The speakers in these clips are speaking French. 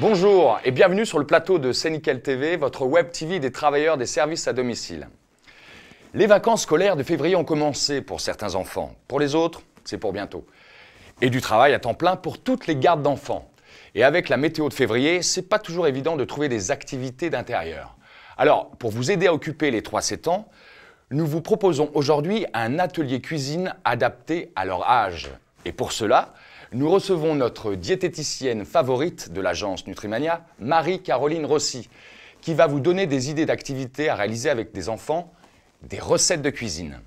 Bonjour et bienvenue sur le plateau de C'est Nickel TV, votre web TV des travailleurs des services à domicile. Les vacances scolaires de février ont commencé pour certains enfants. Pour les autres, c'est pour bientôt. Et du travail à temps plein pour toutes les gardes d'enfants. Et avec la météo de février, c'est pas toujours évident de trouver des activités d'intérieur. Alors, pour vous aider à occuper les 3-7 ans, nous vous proposons aujourd'hui un atelier cuisine adapté à leur âge. Et pour cela, nous recevons notre diététicienne favorite de l'agence Nutrimania, Marie-Caroline Rossi, qui va vous donner des idées d'activités à réaliser avec des enfants, des recettes de cuisine.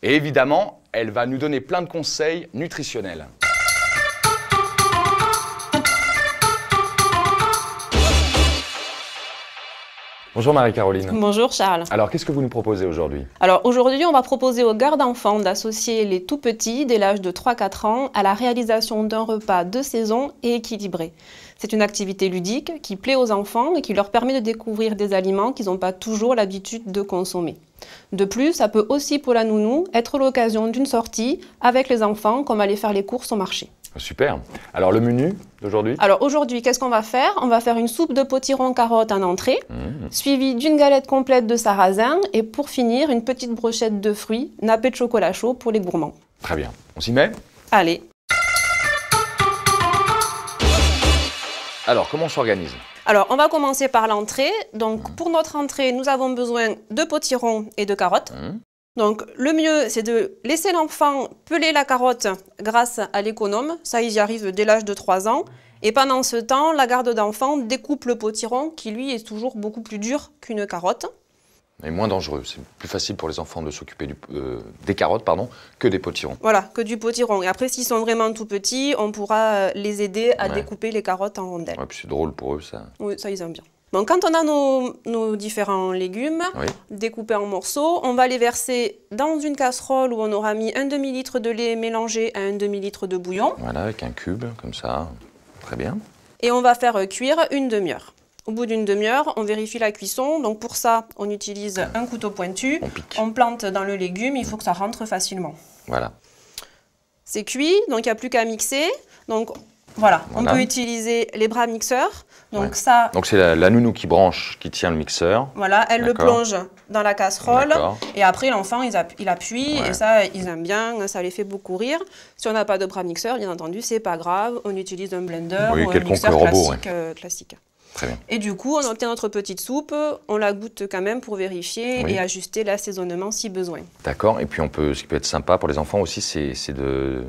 Et évidemment, elle va nous donner plein de conseils nutritionnels. Bonjour Marie-Caroline. Bonjour Charles. Alors, qu'est-ce que vous nous proposez aujourd'hui? Alors aujourd'hui, on va proposer aux gardes d'enfants d'associer les tout-petits dès l'âge de 3-4 ans à la réalisation d'un repas de saison et équilibré. C'est une activité ludique qui plaît aux enfants et qui leur permet de découvrir des aliments qu'ils n'ont pas toujours l'habitude de consommer. De plus, ça peut aussi pour la nounou être l'occasion d'une sortie avec les enfants comme aller faire les courses au marché. Super. Alors le menu d'aujourd'hui? Alors aujourd'hui, qu'est-ce qu'on va faire? On va faire une soupe de potiron carottes en entrée, suivie d'une galette complète de sarrasin et pour finir, une petite brochette de fruits nappée de chocolat chaud pour les gourmands. Très bien. On s'y met? Allez. Alors, comment on s'organise? Alors, on va commencer par l'entrée. Donc, pour notre entrée, nous avons besoin de potirons et de carottes. Donc, le mieux, c'est de laisser l'enfant peler la carotte grâce à l'économe. Ça, ils y arrivent dès l'âge de 3 ans. Et pendant ce temps, la garde d'enfant découpe le potiron qui, lui, est toujours beaucoup plus dur qu'une carotte. Et moins dangereux. C'est plus facile pour les enfants de s'occuper des carottes que des potirons. Voilà, que du potiron. Et après, s'ils sont vraiment tout petits, on pourra les aider à découper les carottes en rondelles. Ouais, puis c'est drôle pour eux, ça. Oui, ça, ils aiment bien. Donc, quand on a nos différents légumes découpés en morceaux, on va les verser dans une casserole où on aura mis un demi-litre de lait mélangé à un demi-litre de bouillon. Voilà, avec un cube, comme ça. Très bien. Et on va faire cuire une demi-heure. Au bout d'une demi-heure, on vérifie la cuisson. Donc pour ça, on utilise un couteau pointu. On plante dans le légume, il faut que ça rentre facilement. Voilà. C'est cuit, donc il n'y a plus qu'à mixer. Donc voilà, on peut utiliser les bras mixeurs. Donc ça. Donc c'est la nounou qui branche, qui tient le mixeur. Voilà, elle le plonge dans la casserole. Et après, l'enfant, il appuie. Et ça, ils aiment bien, ça les fait beaucoup rire. Si on n'a pas de bras mixeurs, bien entendu, c'est pas grave. On utilise un blender ou un mixeur classique. Très bien. Et du coup, on obtient notre petite soupe, on la goûte quand même pour vérifier et ajuster l'assaisonnement si besoin. D'accord. Et puis, ce qui peut être sympa pour les enfants aussi, c'est de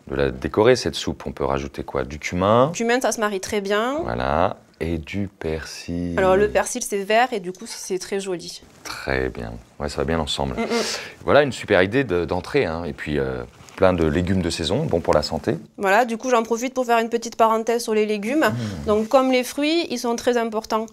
la décorer, cette soupe. On peut rajouter quoi? Du cumin. Du cumin, ça se marie très bien. Voilà. Et du persil. Alors, le persil, c'est vert et du coup, c'est très joli. Très bien. Ouais, ça va bien ensemble. Voilà une super idée d'entrée. Et puis, plein de légumes de saison, bon pour la santé. Voilà, du coup, j'en profite pour faire une petite parenthèse sur les légumes. Donc, comme les fruits, ils sont très importants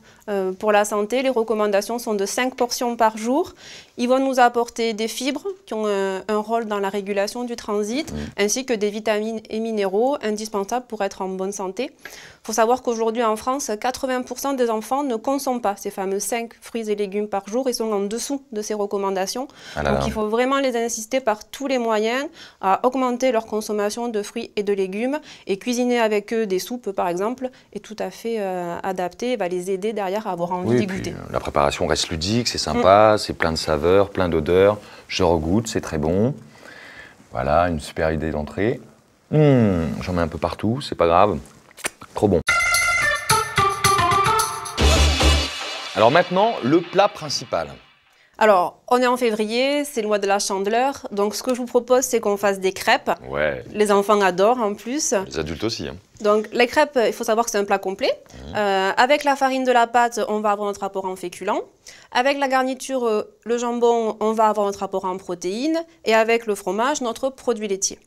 pour la santé. Les recommandations sont de 5 portions par jour. Ils vont nous apporter des fibres qui ont un rôle dans la régulation du transit, ainsi que des vitamines et minéraux indispensables pour être en bonne santé. Il faut savoir qu'aujourd'hui, en France, 80% des enfants ne consomment pas ces fameux 5 fruits et légumes par jour et sont en dessous de ces recommandations. Donc, il faut vraiment les insister par tous les moyens à augmenter leur consommation de fruits et de légumes et cuisiner avec eux des soupes, par exemple, est tout à fait adapté et va les aider derrière à avoir envie d'y goûter. La préparation reste ludique, c'est sympa, c'est plein de saveurs, plein d'odeurs. Je regoute, c'est très bon. Voilà, une super idée d'entrée. J'en mets un peu partout, c'est pas grave. Trop bon. Alors maintenant, le plat principal. Alors, on est en février, c'est le mois de la Chandeleur. Donc, ce que je vous propose, c'est qu'on fasse des crêpes. Ouais. Les enfants adorent en plus. Les adultes aussi. Donc, les crêpes, il faut savoir que c'est un plat complet. Avec la farine de la pâte, on va avoir notre apport en féculents. Avec la garniture, le jambon, on va avoir notre apport en protéines. Et avec le fromage, notre produit laitier.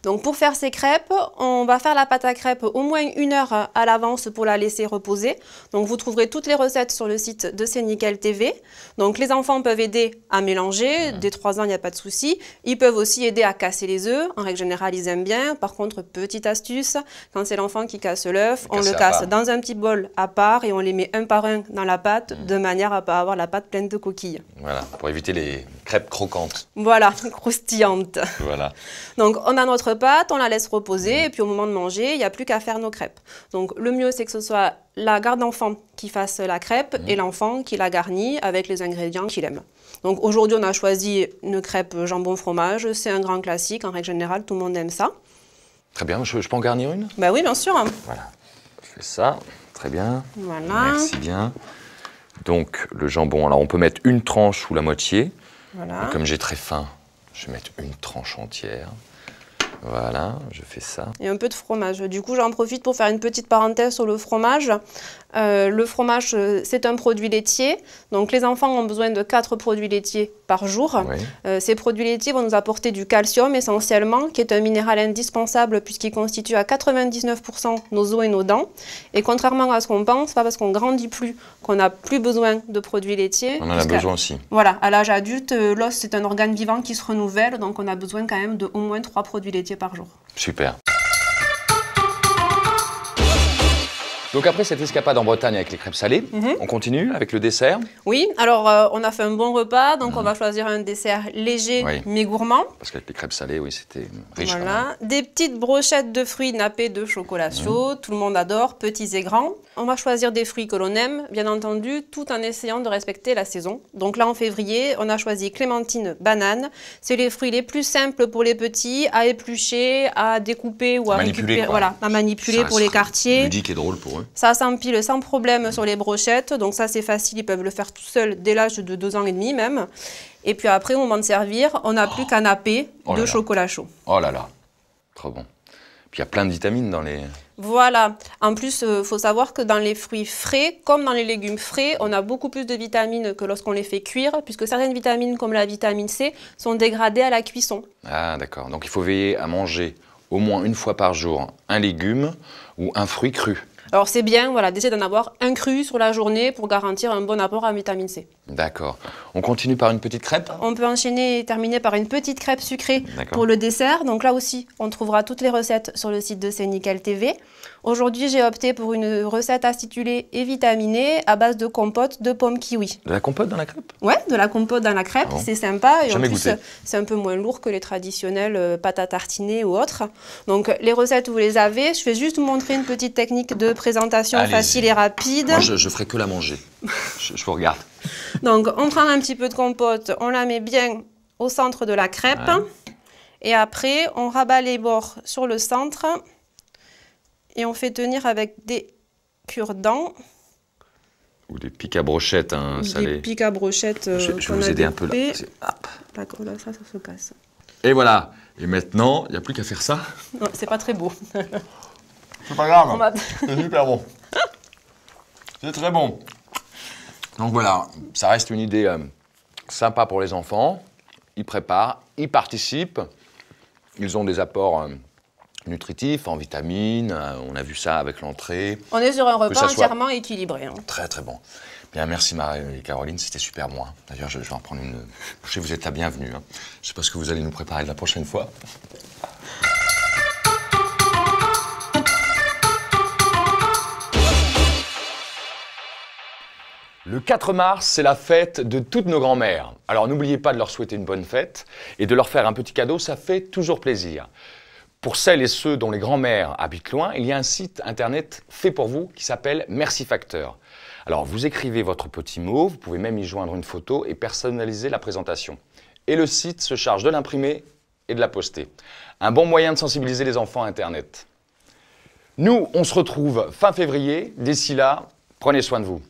Donc pour faire ces crêpes, on va faire la pâte à crêpes au moins 1 heure à l'avance pour la laisser reposer. Donc vous trouverez toutes les recettes sur le site de C'est Nickel TV. Donc les enfants peuvent aider à mélanger, dès 3 ans il n'y a pas de souci. Ils peuvent aussi aider à casser les œufs, en règle générale ils aiment bien. Par contre, petite astuce, quand c'est l'enfant qui casse l'œuf, on le casse dans un petit bol à part et on les met un par un dans la pâte de manière à ne pas avoir la pâte pleine de coquilles. Voilà, pour éviter les crêpes croquantes. Voilà, croustillantes. Voilà. Donc on a notre pâte, on la laisse reposer et puis au moment de manger, il n'y a plus qu'à faire nos crêpes. Donc le mieux, c'est que ce soit la garde d'enfant qui fasse la crêpe et l'enfant qui la garnit avec les ingrédients qu'il aime. Donc aujourd'hui, on a choisi une crêpe jambon fromage. C'est un grand classique. En règle générale, tout le monde aime ça. Très bien, je peux en garnir une? Ben oui, bien sûr. Voilà, je fais ça. Très bien. Voilà. Merci bien. Donc le jambon, alors on peut mettre une tranche ou la moitié. Voilà. Et comme j'ai très faim, je vais mettre une tranche entière. Voilà, je fais ça. Et un peu de fromage. Du coup, j'en profite pour faire une petite parenthèse sur le fromage. Le fromage, c'est un produit laitier. Donc, les enfants ont besoin de 4 produits laitiers par jour. Oui. Ces produits laitiers vont nous apporter du calcium essentiellement, qui est un minéral indispensable puisqu'il constitue à 99% nos os et nos dents. Et contrairement à ce qu'on pense, pas parce qu'on grandit plus qu'on n'a plus besoin de produits laitiers. On en a besoin aussi. Voilà, à l'âge adulte, l'os, c'est un organe vivant qui se renouvelle. Donc, on a besoin quand même de au moins 3 produits laitiers par jour. Super. Donc après cette escapade en Bretagne avec les crêpes salées, on continue avec le dessert. Oui, alors on a fait un bon repas, donc on va choisir un dessert léger mais gourmand. Parce qu'avec les crêpes salées, oui, c'était riche. Voilà, des petites brochettes de fruits nappés de chocolat chaud, tout le monde adore, petits et grands. On va choisir des fruits que l'on aime, bien entendu, tout en essayant de respecter la saison. Donc là, en février, on a choisi clémentine, banane. C'est les fruits les plus simples pour les petits, à éplucher, à découper ou à récupérer, voilà, à manipuler pour les quartiers. Ludique et drôle pour eux. Ça s'empile sans problème sur les brochettes, donc ça c'est facile, ils peuvent le faire tout seuls dès l'âge de 2 ans et demi même. Et puis après, au moment de servir, on n'a plus qu'à napper de chocolat chaud. Oh là là, trop bon. Puis il y a plein de vitamines dans les... Voilà. En plus, il faut savoir que dans les fruits frais, comme dans les légumes frais, on a beaucoup plus de vitamines que lorsqu'on les fait cuire, puisque certaines vitamines, comme la vitamine C, sont dégradées à la cuisson. Ah d'accord, donc il faut veiller à manger au moins une fois par jour un légume ou un fruit cru. Alors c'est bien voilà, d'essayer d'en avoir un cru sur la journée pour garantir un bon apport en vitamine C. D'accord. On continue par une petite crêpe? On peut enchaîner et terminer par une petite crêpe sucrée pour le dessert. Donc là aussi, on trouvera toutes les recettes sur le site de C'est Nickel TV. Aujourd'hui, j'ai opté pour une recette acidulée et vitaminée à base de compote de pommes kiwi. De la compote dans la crêpe? Ouais, de la compote dans la crêpe, c'est sympa. Et jamais en plus, c'est un peu moins lourd que les traditionnelles pâtes à tartiner ou autres. Donc les recettes, vous les avez. Je vais juste vous montrer une petite technique de présentation facile et rapide. Moi, je ferai que la manger. je vous regarde. Donc, on prend un petit peu de compote, on la met bien au centre de la crêpe. Ouais. Et après, on rabat les bords sur le centre. Et on fait tenir avec des cure-dents. Ou des pics à brochettes, hein, des pics à brochettes. Je vais vous aider un peu là. D'accord, là, ça se casse. Et voilà. Et maintenant, il n'y a plus qu'à faire ça. C'est pas très beau. C'est pas grave. C'est super bon. C'est très bon. Donc voilà, ça reste une idée sympa pour les enfants. Ils préparent, ils participent. Ils ont des apports nutritifs, en vitamines. On a vu ça avec l'entrée. On est sur un repas entièrement équilibré. Hein. Très très bon. Bien, merci Marie et Caroline, c'était super bon. Hein. D'ailleurs, je vais en prendre une. Je sais que vous êtes la bienvenue. Hein. Je sais pas ce que vous allez nous préparer la prochaine fois. Le 4 mars, c'est la fête de toutes nos grand-mères. Alors n'oubliez pas de leur souhaiter une bonne fête et de leur faire un petit cadeau, ça fait toujours plaisir. Pour celles et ceux dont les grand-mères habitent loin, il y a un site internet fait pour vous qui s'appelle Merci Facteur. Alors vous écrivez votre petit mot, vous pouvez même y joindre une photo et personnaliser la présentation. Et le site se charge de l'imprimer et de la poster. Un bon moyen de sensibiliser les enfants à Internet. Nous, on se retrouve fin février. D'ici là, prenez soin de vous.